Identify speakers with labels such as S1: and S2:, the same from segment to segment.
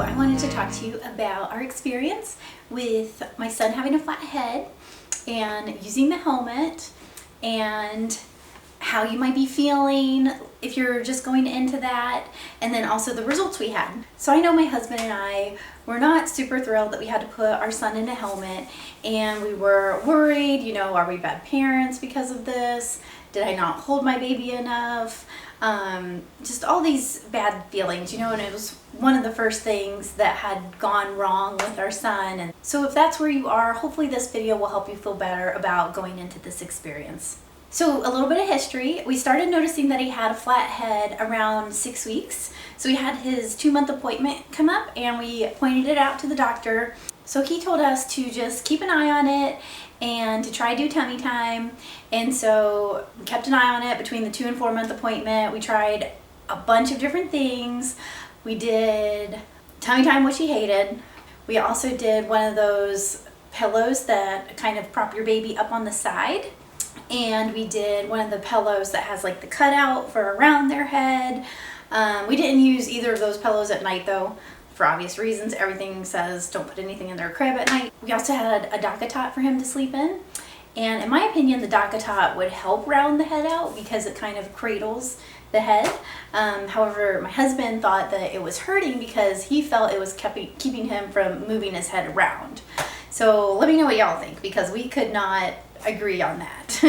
S1: I wanted to talk to you about our experience with my son having a flat head and using the helmet, and how you might be feeling if you're just going into that, and then also the results we had. So I know my husband and I were not super thrilled that we had to put our son in a helmet, and we were worried, you know, are we bad parents because of this? Did I not hold my baby enough? Just all these bad feelings, you know, and it was one of the first things that had gone wrong with our son. And so if that's where you are, hopefully this video will help you feel better about going into this experience. So a little bit of history. We started noticing that he had a flat head around 6 weeks. So we had his 2-month appointment come up and we pointed it out to the doctor. So he told us to just keep an eye on it and to try to do tummy time. And so we kept an eye on it between the 2 and 4 month appointment. We tried a bunch of different things. We did tummy time, which he hated. We also did one of those pillows that kind of prop your baby up on the side. And we did one of the pillows that has like the cutout for around their head. We didn't use either of those pillows at night though, for obvious reasons. Everything says don't put anything in their crib at night. We also had a DACA tot for him to sleep in. And in my opinion, the DACA tot would help round the head out because it kind of cradles the head. However, my husband thought that it was hurting because he felt it was keeping him from moving his head around. So let me know what y'all think, because we could not agree on that.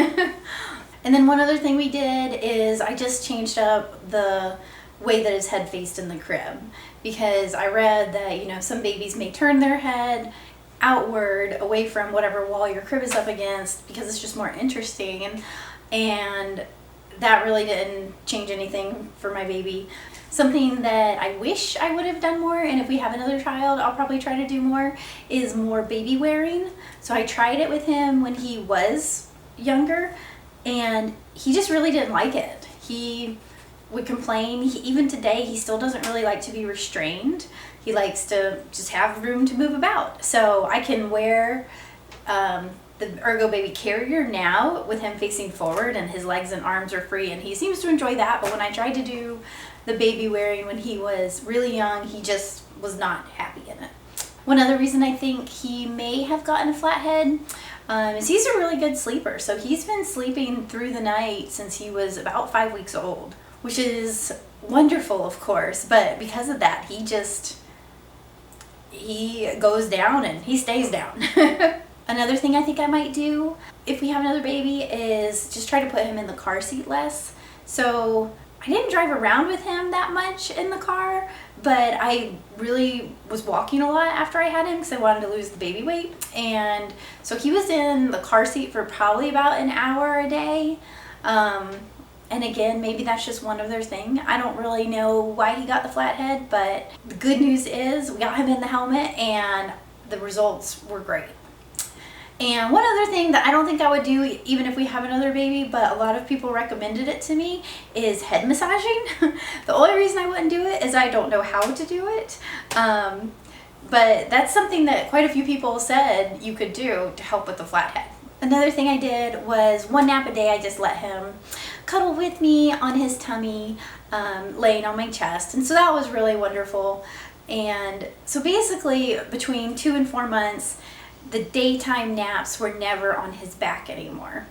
S1: And then one other thing we did is I just changed up the way that his head faced in the crib, because I read that, you know, some babies may turn their head outward away from whatever wall your crib is up against because it's just more interesting, and that really didn't change anything for my baby. Something that I wish I would have done more, and if we have another child I'll probably try to do more, is more baby wearing. So I tried it with him when he was younger and he just really didn't like it. He would complain. Even today he still doesn't really like to be restrained. He likes to just have room to move about. So I can wear the Ergo Baby Carrier now with him facing forward and his legs and arms are free, and he seems to enjoy that. But when I tried to do the baby wearing when he was really young, he just was not happy in it. One other reason I think he may have gotten a flat head is he's a really good sleeper. So he's been sleeping through the night since he was about 5 weeks old, which is wonderful, of course, but because of that, he goes down and he stays down. Another thing I think I might do if we have another baby is just try to put him in the car seat less. So I didn't drive around with him that much in the car, but I really was walking a lot after I had him because I wanted to lose the baby weight. And so he was in the car seat for probably about an hour a day. And again, maybe that's just one of their thing. I don't really know why he got the flat head, but the good news is we got him in the helmet and the results were great. And one other thing that I don't think I would do even if we have another baby, but a lot of people recommended it to me, is head massaging. The only reason I wouldn't do it is I don't know how to do it. But that's something that quite a few people said you could do to help with the flat head. Another thing I did was 1 nap a day. I just let him cuddle with me on his tummy, laying on my chest. And so that was really wonderful. And so basically between 2 and 4 months, the daytime naps were never on his back anymore.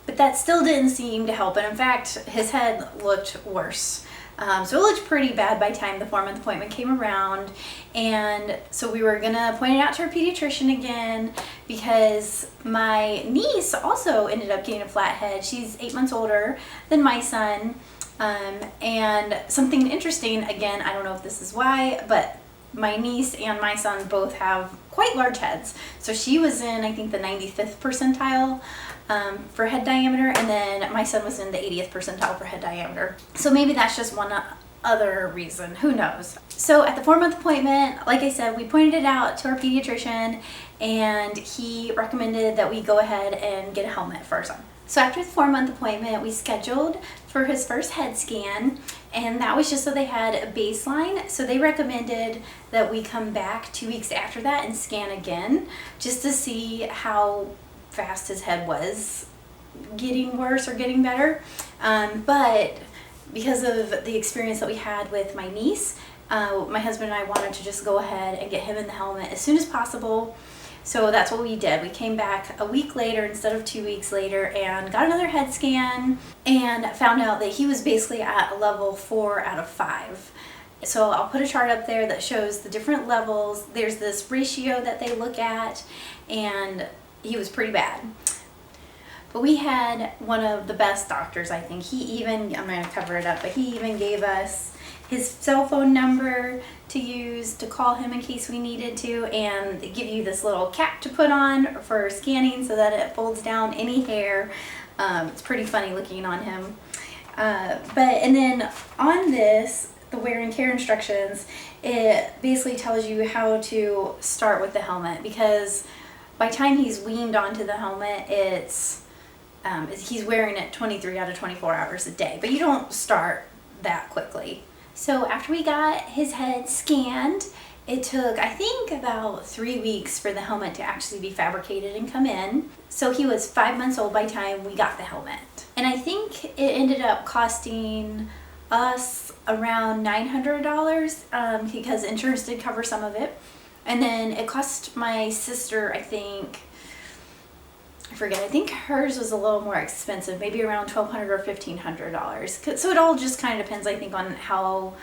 S1: But that still didn't seem to help. And in fact, his head looked worse. So it looked pretty bad by the time the 4-month appointment came around. And so we were gonna point it out to our pediatrician again, because my niece also ended up getting a flat head. She's 8 months older than my son. And something interesting, again, I don't know if this is why, but my niece and my son both have quite large heads. So she was in, I think, the 95th percentile for head diameter, and then my son was in the 80th percentile for head diameter. So maybe that's just one other reason, who knows. So at the 4-month appointment, like I said, we pointed it out to our pediatrician and he recommended that we go ahead and get a helmet for our son. So after the 4-month appointment, we scheduled for his first head scan, and that was just so they had a baseline. So they recommended that we come back 2 weeks after that and scan again, just to see how fast his head was getting worse or getting better. But because of the experience that we had with my niece my husband and I wanted to just go ahead and get him in the helmet as soon as possible. So that's what we did. We came back a week later instead of 2 weeks later and got another head scan and found out that he was basically at a level 4 out of 5. So I'll put a chart up there that shows the different levels. There's this ratio that they look at, and he was pretty bad. But we had one of the best doctors, I think. He even, I'm going to cover it up, but he even gave us his cell phone number to use to call him in case we needed to, and they give you this little cap to put on for scanning so that it folds down any hair. It's pretty funny looking on him. And then on this, the wear and tear instructions, it basically tells you how to start with the helmet, because by the time he's weaned onto the helmet, he's wearing it 23 out of 24 hours a day, but you don't start that quickly. So after we got his head scanned, it took, I think, about 3 weeks for the helmet to actually be fabricated and come in. So he was 5 months old by the time we got the helmet. And I think it ended up costing us around $900 because insurance did cover some of it. And then it cost my sister, I think hers was a little more expensive, maybe around $1,200 or $1,500. So it all just kind of depends, I think, on how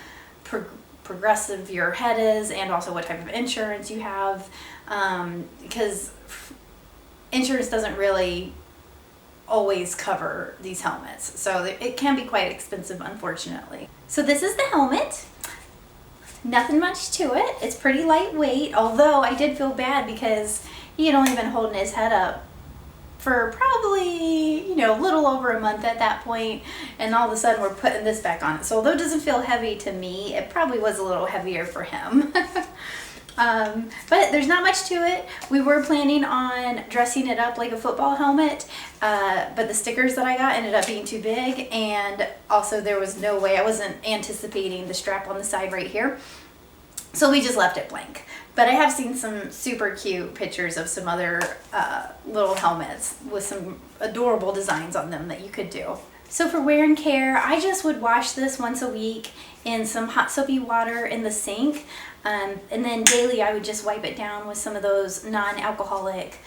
S1: progressive your head is and also what type of insurance you have, because insurance doesn't really always cover these helmets. So it can be quite expensive, unfortunately. So this is the helmet. Nothing much to it. It's pretty lightweight, although I did feel bad because he had only been holding his head up for probably, a little over a month at that point, and all of a sudden we're putting this back on it. So although it doesn't feel heavy to me, it probably was a little heavier for him. But there's not much to it. We were planning on dressing it up like a football helmet, but the stickers that I got ended up being too big, and also there was no way, I wasn't anticipating the strap on the side right here. So we just left it blank. But I have seen some super cute pictures of some other little helmets with some adorable designs on them that you could do. So for wear and care, I just would wash this once a week in some hot soapy water in the sink. And then daily I would just wipe it down with some of those non-alcoholic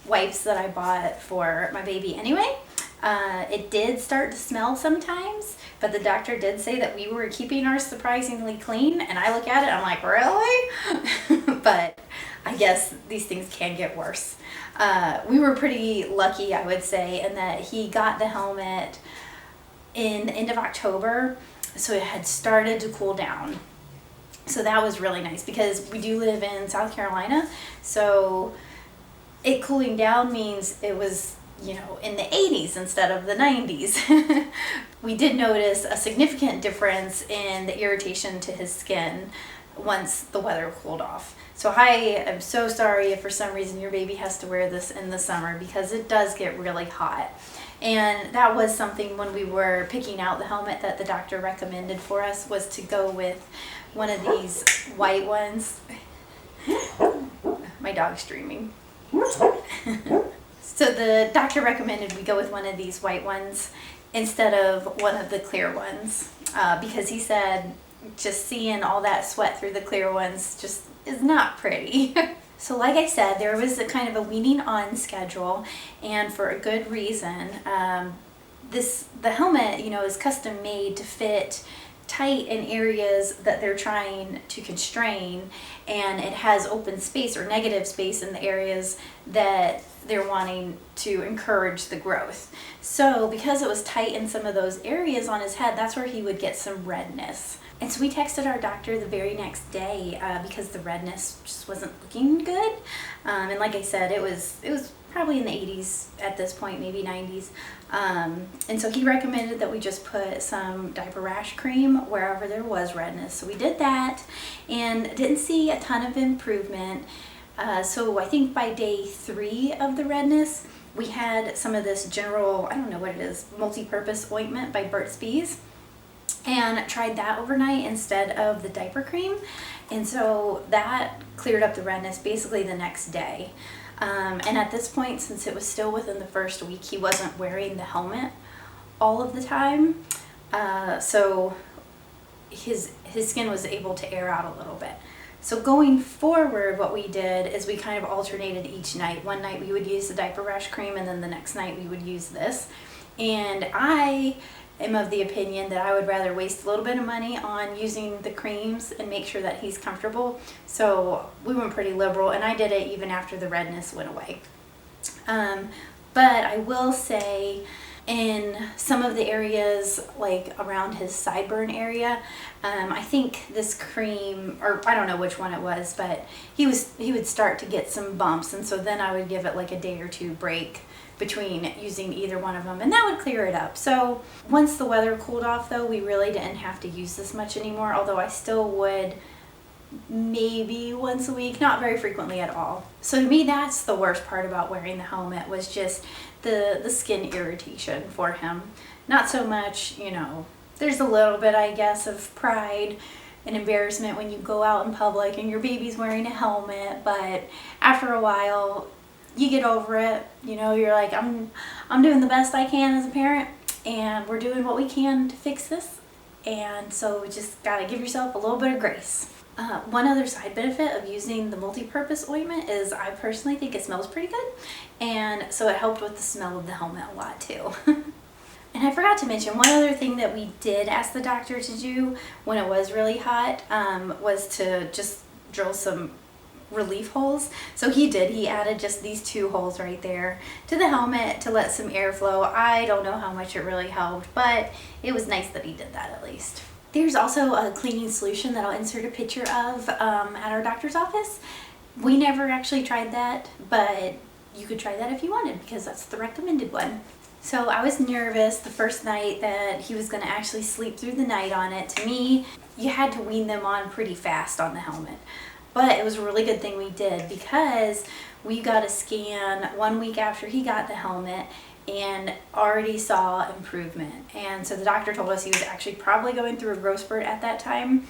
S1: wipes that I bought for my baby anyway. It did start to smell sometimes, but the doctor did say that we were keeping ours surprisingly clean, and I look at it, I'm like, really? But I guess these things can get worse. We were pretty lucky, I would say, in that he got the helmet in the end of October, so it had started to cool down. So that was really nice because we do live in South Carolina, so it cooling down means it was, in the 80s instead of the 90s. We did notice a significant difference in the irritation to his skin once the weather cooled off. So I am so sorry if for some reason your baby has to wear this in the summer, because it does get really hot. And that was something when we were picking out the helmet that the doctor recommended for us, was to go with one of these white ones. My dog's dreaming. So the doctor recommended we go with one of these white ones instead of one of the clear ones, because he said just seeing all that sweat through the clear ones just is not pretty. So like I said, there was a kind of a weaning on schedule, and for a good reason. The helmet, is custom made to fit tight in areas that they're trying to constrain, and it has open space or negative space in the areas that they're wanting to encourage the growth. So because it was tight in some of those areas on his head, that's where he would get some redness. And so we texted our doctor the very next day because the redness just wasn't looking good. And like I said, it was probably in the 80s at this point, maybe 90s. And so he recommended that we just put some diaper rash cream wherever there was redness. So we did that and didn't see a ton of improvement. So I think by day 3 of the redness, we had some of this general, I don't know what it is, multi-purpose ointment by Burt's Bees, and tried that overnight instead of the diaper cream. And so that cleared up the redness basically the next day. And at this point, since it was still within the first week, he wasn't wearing the helmet all of the time. So his skin was able to air out a little bit. So going forward, what we did is we kind of alternated each night. One night we would use the diaper rash cream, and then the next night we would use this. And I am of the opinion that I would rather waste a little bit of money on using the creams and make sure that he's comfortable. So we went pretty liberal, and I did it even after the redness went away. But I will say, in some of the areas, like around his sideburn area, I think this cream, or I don't know which one it was, but he would start to get some bumps, and so then I would give it like a day or two break between using either one of them, and that would clear it up. So once the weather cooled off, though, we really didn't have to use this much anymore, although I still would maybe once a week, not very frequently at all. So to me, that's the worst part about wearing the helmet, was just the skin irritation for him. Not so much, you know, there's a little bit, I guess, of pride and embarrassment when you go out in public and your baby's wearing a helmet, but after a while you get over it. You know, you're like, I'm doing the best I can as a parent, and we're doing what we can to fix this, and so just gotta give yourself a little bit of grace. One other side benefit of using the multi-purpose ointment is I personally think it smells pretty good, and so it helped with the smell of the helmet a lot too. And I forgot to mention, one other thing that we did ask the doctor to do when it was really hot was to just drill some relief holes. So he did. He added just these 2 holes right there to the helmet to let some air flow. I don't know how much it really helped, but it was nice that he did that at least. There's also a cleaning solution that I'll insert a picture of at our doctor's office. We never actually tried that, but you could try that if you wanted, because that's the recommended one. So I was nervous the first night that he was going to actually sleep through the night on it. To me, you had to wean them on pretty fast on the helmet. But it was a really good thing we did, because we got a scan 1 week after he got the helmet and already saw improvement. And so the doctor told us he was actually probably going through a growth spurt at that time,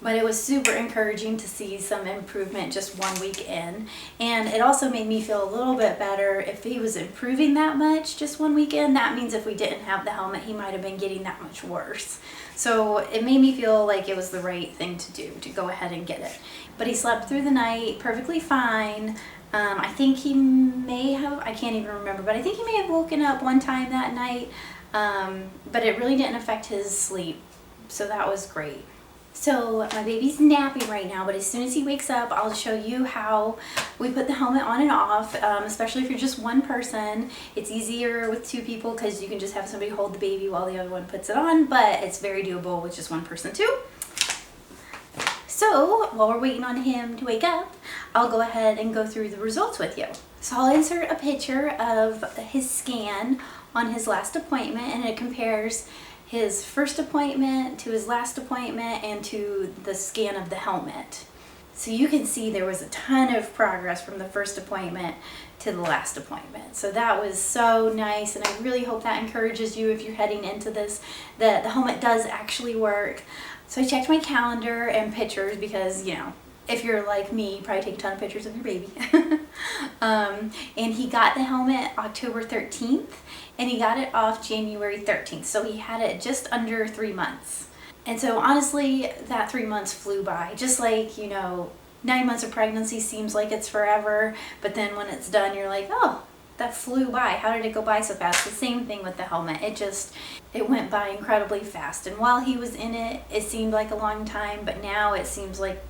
S1: but it was super encouraging to see some improvement just 1 week in. And it also made me feel a little bit better. If he was improving that much just 1 week in, that means if we didn't have the helmet, he might have been getting that much worse. So it made me feel like it was the right thing to do, to go ahead and get it. But he slept through the night perfectly fine. I think he may have, I can't even remember, but I think he may have woken up one time that night, but it really didn't affect his sleep, so that was great. So my baby's napping right now, but as soon as he wakes up, I'll show you how we put the helmet on and off, especially if you're just one person. It's easier with 2 people because you can just have somebody hold the baby while the other one puts it on, but it's very doable with just one person too. So while we're waiting on him to wake up, I'll go ahead and go through the results with you. So I'll insert a picture of his scan on his last appointment, and it compares his first appointment to his last appointment and to the scan of the helmet. So you can see there was a ton of progress from the first appointment to the last appointment. So that was so nice, and I really hope that encourages you if you're heading into this, that the helmet does actually work. So I checked my calendar and pictures because, you know, if you're like me, you probably take a ton of pictures of your baby. And he got the helmet October 13th, and he got it off January 13th. So he had it just under 3 months. And so honestly, that 3 months flew by. Just like, you know, 9 months of pregnancy seems like it's forever, but then when it's done, you're like, oh, that flew by. How did it go by so fast? The same thing with the helmet. It went by incredibly fast. And while he was in it, it seemed like a long time, but now it seems like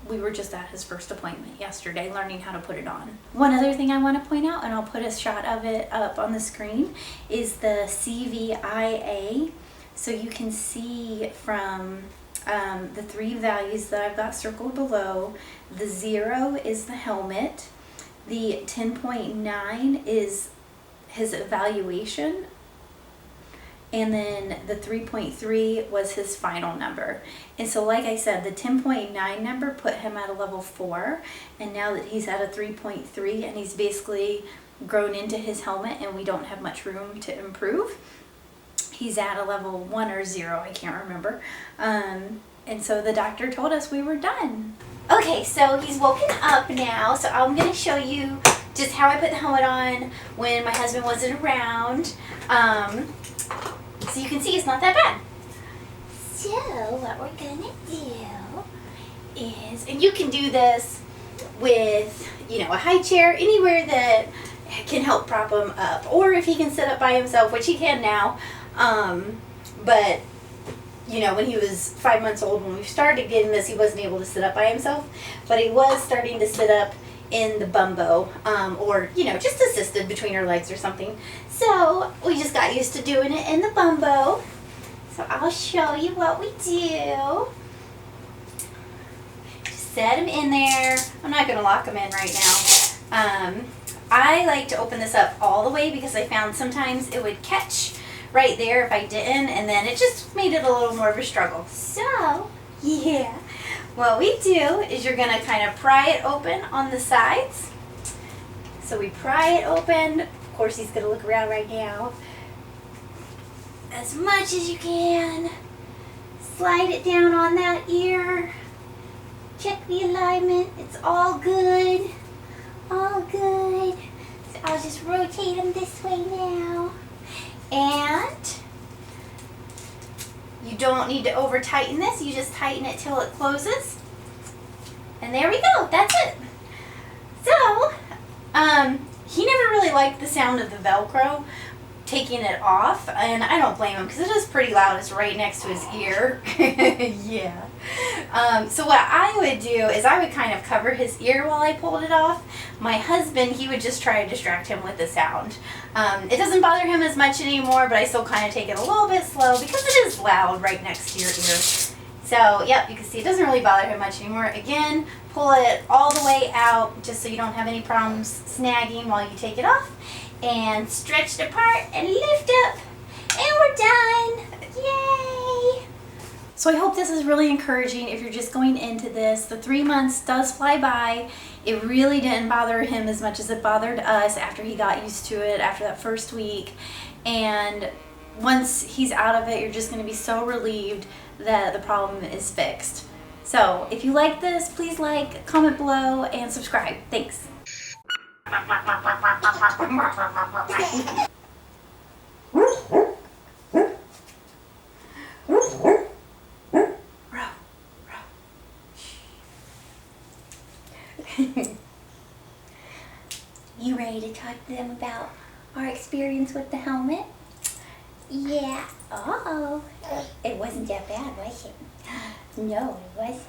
S1: we were just at his first appointment yesterday learning how to put it on. One other thing I want to point out, and I'll put a shot of it up on the screen, is the CVIA. So you can see from the 3 values that I've got circled below, the 0 is the helmet, the 10.9 is his evaluation, and then the 3.3 was his final number. And so like I said, the 10.9 number put him at a level 4, and now that he's at a 3.3 and he's basically grown into his helmet and we don't have much room to improve, he's at a level 1 or 0, I can't remember. And so the doctor told us we were done. Okay, so he's woken up now, so I'm going to show you just how I put the helmet on when my husband wasn't around. So you can see it's not that bad. So what we're gonna do is, and you can do this with, you know, a high chair, anywhere that can help prop him up, or if he can sit up by himself, which he can now. But you know, when he was 5 months old, when we started getting this, he wasn't able to sit up by himself, but he was starting to sit up in the bumbo, or, you know, just assisted between her legs or something. So we just got used to doing it in the bumbo. So I'll show you what we do. Just set him in there. I'm not going to lock him in right now. I like to open this up all the way because I found sometimes it would catch right there if I didn't, and then it just made it a little more of a struggle. So, yeah, what we do is you're gonna kind of pry it open on the sides. So we pry it open. Of course, he's gonna look around right now. As much as you can. Slide it down on that ear. Check the alignment. It's all good. All good. So I'll just rotate him this way now. And you don't need to over tighten this, you just tighten it till it closes. And there we go, that's it. So, he never really liked the sound of the Velcro taking it off, and I don't blame him because it is pretty loud. It's right next to his ear. Yeah. So what I would do is I would kind of cover his ear while I pulled it off. My husband, he would just try to distract him with the sound. It doesn't bother him as much anymore, but I still kind of take it a little bit slow because it is loud right next to your ear. So, yep, you can see it doesn't really bother him much anymore. Again, pull it all the way out just so you don't have any problems snagging while you take it off. And stretch it apart and lift up. And we're done. Yay! So I hope this is really encouraging if you're just going into this. The 3 months does fly by. It really didn't bother him as much as it bothered us after he got used to it after that first week. And once he's out of it, you're just going to be so relieved that the problem is fixed. So if you like this, please like, comment below, and subscribe. Thanks. You ready to talk to them about our experience with the helmet? Yeah. Uh-oh. It wasn't that bad, was it? No, it wasn't.